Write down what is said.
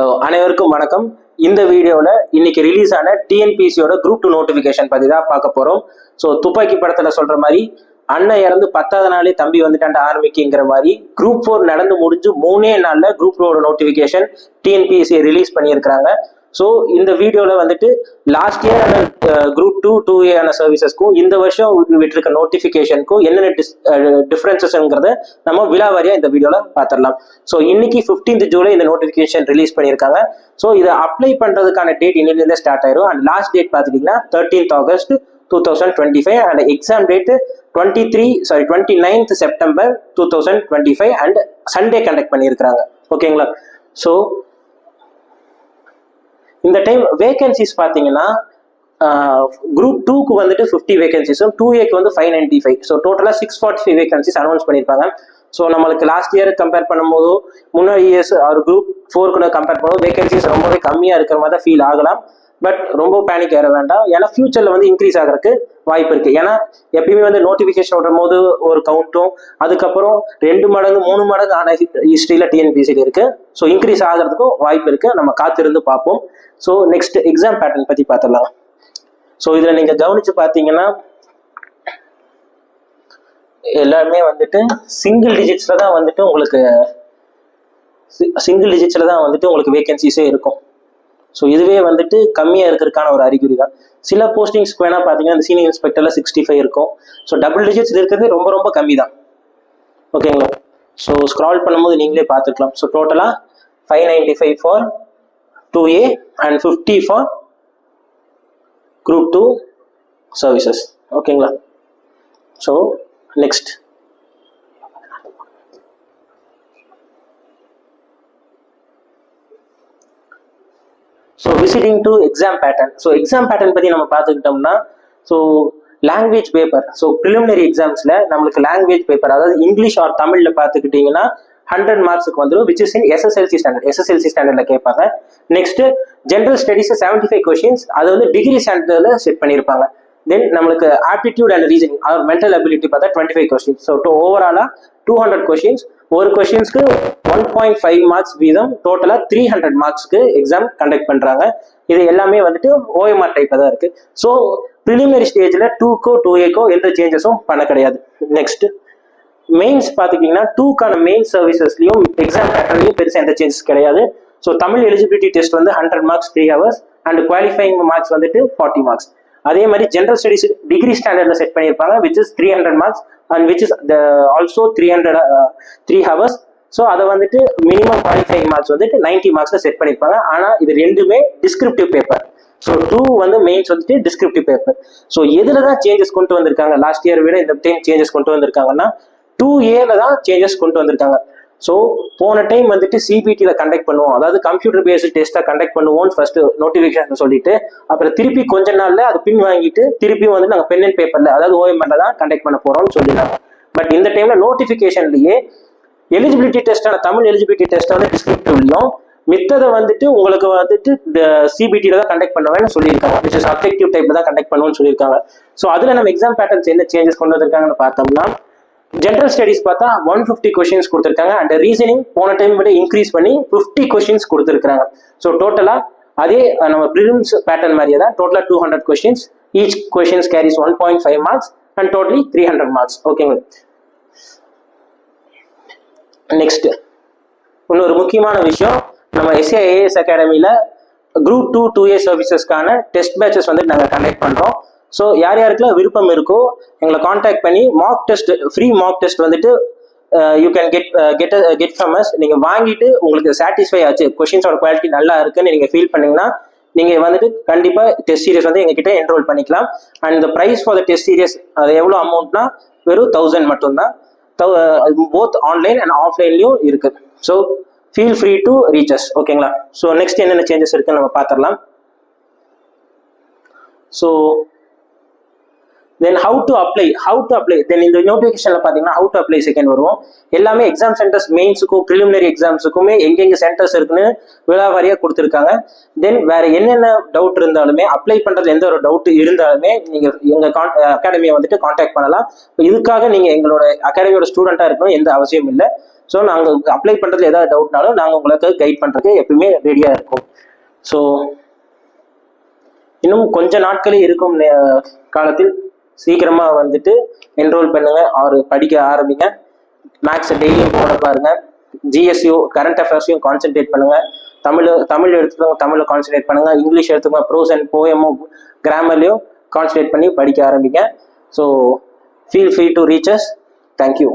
அனைவருக்கும் வணக்கம். இந்த வீடியோவில் இன்னைக்கு ரிலீஸ் ஆன டிஎன்பிசியோட குரூப் 2 நோட்டிஃபிகேஷன் பற்றி தான் பார்க்க போகிறோம். ஸோ துப்பாக்கி படத்தில் சொல்கிற மாதிரி அண்ணன் இறந்து 10வது நாளே தம்பி வந்துட்டாண்ட ஆரம்பிக்குங்கிற மாதிரி குரூப் 4 நடந்து முடிஞ்சு 3 நாளில் குரூப் 2 நோட்டிஃபிகேஷன் டிஎன்பிசி ரிலீஸ் பண்ணியிருக்கிறாங்க. ஸோ இந்த வீடியோவில் வந்துட்டு லாஸ்ட் இயர் ஆன குரூப் 2 ஆன சர்வீசஸ்க்கும் இந்த வருஷம் விட்டுருக்க நோட்டிஃபிகேஷனுக்கும் என்னென்ன டிஃப்ரென்சஸ்ங்கிறத நம்ம விலாவாரியாக இந்த வீடியோவில் பார்த்துடலாம். ஸோ இன்னைக்கு 15th ஜூலை இந்த நோட்டிஃபிகேஷன் ரிலீஸ் பண்ணியிருக்காங்க. ஸோ இதை அப்ளை பண்ணுறதுக்கான டேட் இன்னிலிருந்தே ஸ்டார்ட் ஆயிரும். அண்ட் லாஸ்ட் டேட் பார்த்துட்டிங்கன்னா 13th August 2025 and exam date 29th September 2025 and Sunday conduct பண்ணியிருக்கிறாங்க. ஓகேங்களா? ஸோ இந்த டைம் வேகன்சிஸ் பார்த்தீங்கன்னா குரூப் 2க்கு வந்துட்டு 50 வேகன்சிஸும் 2Aக்கு வந்து 595. ஸோ டோட்டலாக 645 வேகன்சிஸ் அனௌன்ஸ் பண்ணியிருப்பாங்க. ஸோ நம்மளுக்கு லாஸ்ட் இயர் கம்பேர் பண்ணும்போது முன்னாடி இயர்ஸ் ஒரு குரூப் 4 கம்பேர் பண்ணும்போது வேகன்சிஸ் ரொம்பவே கம்மியாக இருக்கிற மாதிரி தான் ஃபீல் ஆகலாம். பட் ரொம்ப பேனிக் ஏற வேண்டாம். ஏன்னா ஃபியூச்சரில் வந்து இன்க்ரீஸ் ஆகிறதுக்கு வாய்ப்பு இருக்கு. ஏன்னா எப்பயுமே வந்து நோட்டிஃபிகேஷன் விடும் போது ஒரு கவுண்ட்டும் அதுக்கப்புறம் 2 மடங்கு 3 மடங்கு ஆன ஹிஸ்ட்ரியில் டிஎன்பிசியில் இருக்கு. ஸோ இன்க்ரீஸ் ஆகிறதுக்கும் வாய்ப்பு இருக்கு. நம்ம காத்திருந்து பார்ப்போம். ஸோ நெக்ஸ்ட் எக்ஸாம் பேட்டர்ன் பற்றி பார்த்துடலாம். ஸோ இதில் நீங்கள் கவனிச்சு பார்த்தீங்கன்னா எல்லாருமே வந்துட்டு சிங்கிள் டிஜிட்ஸில் தான் வந்துட்டு உங்களுக்கு வேகன்சிஸே இருக்கும். ஸோ இதுவே வந்துட்டு கம்மியாக இருக்கிறதுக்கான ஒரு அறிகுறி தான். சில போஸ்டிங்ஸ்க்கு வேணால் பார்த்தீங்கன்னா இந்த சீனியர் இன்ஸ்பெக்டரில் 65 இருக்கும். ஸோ டபுள் டிஜிட்ஸ் இருக்கிறது ரொம்ப ரொம்ப கம்மி தான். ஓகேங்களா? ஸோ ஸ்க்ரால் பண்ணும்போது நீங்களே பார்த்துக்கலாம். ஸோ டோட்டலாக 595 for 2A and 50 for group 2 services. ஓகேங்களா? So next so visiting to exam pattern. So exam pattern பற்றி நம்ம பார்த்துக்கிட்டோம்னா so language paper. So preliminary எக்ஸாம்ஸில் நம்மளுக்கு லாங்குவேஜ் பேப்பர் அதாவது இங்கிலீஷ் ஆர் தமிழில் பார்த்துக்கிட்டிங்கன்னா 100 மார்க்ஸுக்கு வந்துடும், விச் இஸ் இன் எஸ்எஸ்எல்சி ஸ்டாண்டர்டில் கேட்பாங்க. நெக்ஸ்ட் ஜென்ரல் ஸ்டடீஸ் 75 கொஸ்டின்ஸ், அது வந்து டிகிரி ஸ்டாண்டர்டில் செட் பண்ணியிருப்பாங்க. தென் நம்மளுக்கு ஆப்டிடியூட் அண்ட் ரீசனிங் அதாவது மென்டல் அபிலிட்டி பார்த்தா 25 கொஸ்டின்ஸ். ஸோ ஓவராலாக 200 கொஸ்டின்ஸ். ஒரு கொஸ்டின்ஸ்க்கு 1.5 மார்க்ஸ் வீதம், டோட்டலாக 300 மார்க்ஸ்க்கு எக்ஸாம் கண்டக்ட் பண்ணுறாங்க. இது எல்லாமே வந்துட்டு ஓஎம்ஆர் டைப்பாக தான் இருக்குது. ஸோ ப்ரிலிமினரி ஸ்டேஜில் 2க்கோ 2Aக்கோ எந்த சேஞ்சஸும் பண்ண கிடையாது. நெக்ஸ்ட் மெயின்ஸ் பார்த்துக்கிட்டிங்கன்னா 2க்கான மெயின் சர்வீசஸ்லையும் எக்ஸாம் பேட்டர்லையும் பெருசாக எந்த சேஞ்சஸ் கிடையாது. ஸோ தமிழ் எலிஜிபிலிட்டி டெஸ்ட் வந்து 100 marks 3 hours and qualifying marks வந்துட்டு 40 மார்க்ஸ். அதே மாதிரி ஜென்ரல் ஸ்டடீஸ் டிகிரி ஸ்டாண்டர்டில் செட் பண்ணியிருப்பாங்க, which is 300 marks and which is also 3 hours. So அதை வந்துட்டு மினிமம் குவாலிஃபைங் மார்க்ஸ் வந்துட்டு 90 மார்க்ஸில் செட் பண்ணியிருப்பாங்க. ஆனால் இது ரெண்டுமே டிஸ்கிரிப்டிவ் பேப்பர். ஸோ 2 வந்து மெயின்ஸ் வந்துட்டு டிஸ்கிரிப்டிவ் பேப்பர். ஸோ எதில் தான் சேஞ்சஸ் கொண்டு வந்திருக்காங்க லாஸ்ட் இயர் விட இந்த டைம் சேஞ்சஸ் கொண்டு வந்திருக்காங்கன்னா 2Aல தான் சேஞ்சஸ் கொண்டு வந்திருக்காங்க. ஸோ போன டைம் வந்துட்டு சிபிடியில் கண்டக்ட் பண்ணுவோம், அதாவது கம்ப்யூட்டர் பேஸ்டு டெஸ்ட்டாக கண்டக்ட் பண்ணுவோம்னு ஃபர்ஸ்ட் நோட்டிஃபிகேஷன் சொல்லிட்டு அப்புறம் திருப்பி கொஞ்ச நாளில் அது பின் வாங்கிட்டு திருப்பியும் வந்து நாங்கள் பென் அண்ட் பேப்பரில் அதாவது ஓஎம்ஆர்ல தான் கண்டக்ட் பண்ண போகிறோம்னு சொல்லியிருந்தாங்க. பட் இந்த டைமில் நோட்டிஃபிகேஷன்லேயே எலிஜிபிலிட்டி டெஸ்ட்டான தமிழ் எலிஜிபிலிட்டி டெஸ்ட்டை வந்து டிஸ்கிரிப்டிவ்லையும் மித்ததை வந்துட்டு உங்களுக்கு வந்துட்டு சிபிடியில் தான் கண்டக்ட் பண்ணுவேன்னு சொல்லியிருக்காங்க, விச் இஸ் அப்ஜெக்டிவ் டைப் தான் கண்டக்ட் பண்ணுவோம்னு சொல்லியிருக்காங்க. ஸோ அதில் நம்ம எக்ஸாம் பேட்டர்ன்ஸ் என்ன சேஞ்சஸ் கொண்டு வந்திருக்காங்கன்னு பார்த்தோம்னா ஜென்ரல் ஸ்டடீஸ் பார்த்தா 150 கொஸ்டின்ஸ் கொடுத்துருக்காங்க அண்ட் ரீசனிங் போன டைம் விட இன்க்ரீஸ் பண்ணி 50 கொஸ்டின்ஸ் கொடுத்துருக்காங்க. ஸோ டோட்டலாக அதே நம்ம ப்ரிலிம்ஸ் பேட்டர்ன் மாதிரியே தான் டோட்டலாக 200 questions. Each questions carries 1.5 marks and totally 300 marks. ஓகேங்க. நெக்ஸ்ட் இன்னொரு முக்கியமான விஷயம், நம்ம SAIAS அகாடமியில் குரூப் 2 2A சர்வீசஸ்க்கான டெஸ்ட் பேட்சஸ் வந்து நாங்கள் கண்டக்ட் பண்ணுறோம். ஸோ யார் யாருக்கெல்லாம் விருப்பம் இருக்கோ எங்களை காண்டாக்ட் பண்ணி ஃப்ரீ மார்க் டெஸ்ட் வந்துட்டு you can get from us. நீங்கள் வாங்கிட்டு உங்களுக்கு சாட்டிஸ்ஃபை ஆச்சு, கொஸ்டின்ஸோட குவாலிட்டி நல்லா இருக்குன்னு நீங்கள் ஃபீல் பண்ணீங்கன்னா நீங்கள் வந்துட்டு கண்டிப்பாக டெஸ்ட் சீரியஸ் வந்து எங்ககிட்ட என்ரோல் பண்ணிக்கலாம். அண்ட் இந்த price for the test series அது எவ்வளோ அமௌண்ட்னா வெறும் 1000 மட்டும்தான். போத் ஆன்லைன் அண்ட் ஆஃப்லைன்லையும் இருக்குது. So feel free to reach us. ஓகேங்களா? ஸோ நெக்ஸ்ட் என்னென்ன சேஞ்சஸ் இருக்குன்னு நம்ம பார்த்துடலாம். So then how to apply then இந்த நோட்டிஃபிகேஷன்ல பார்த்தீங்கன்னா ஹவு டு அப்ளை செகண்ட் வருவோம். எல்லாமே எக்ஸாம் சென்டர்ஸ் மெயின்ஸுக்கும் ப்ரிலிமினரி எக்ஸாம்ஸுக்குமே எங்கெங்கே சென்டர்ஸ் இருக்குன்னு விலாவாரியாக கொடுத்துருக்காங்க. தென் வேற என்னென்ன டவுட் இருந்தாலுமே அப்ளை பண்ணுறதுல எந்த ஒரு டவுட் இருந்தாலுமே நீங்கள் எங்கள் அகாடமியை வந்துட்டு காண்டாக்ட் பண்ணலாம். இதுக்காக நீங்கள் எங்களோட அகாடமியோட ஸ்டூடெண்ட்டாக இருக்கணும் எந்த அவசியம் இல்லை. ஸோ நாங்கள் அப்ளை பண்ணுறதுல ஏதாவது டவுட்னாலும் நாங்கள் உங்களுக்கு கைட் பண்ணுறதுக்கு எப்பயுமே ரெடியாக இருக்கும். ஸோ இன்னும் கொஞ்ச நாட்களே இருக்கும் காலத்தில் சீக்கிரமாக வந்துட்டு என்ரோல் பண்ணுங்க, ஆர் படிக்க ஆரம்பிங்க. மேக்ஸை டெய்லியும் போட பாருங்க. ஜிஎஸ்யூ கரண்ட் அஃபேர்ஸையும் கான்சென்ட்ரேட் பண்ணுங்க. தமிழ் எடுத்துக்கோங்க, தமிழில் கான்சென்ட்ரேட் பண்ணுங்க. இங்கிலீஷ் எடுத்துக்கோங்க, ப்ரோஸ் அண்ட் போயமும் கிராமர்லையும் கான்சென்ட்ரேட் பண்ணி படிக்க ஆரம்பிங்க. So feel free to reach us. Thank you.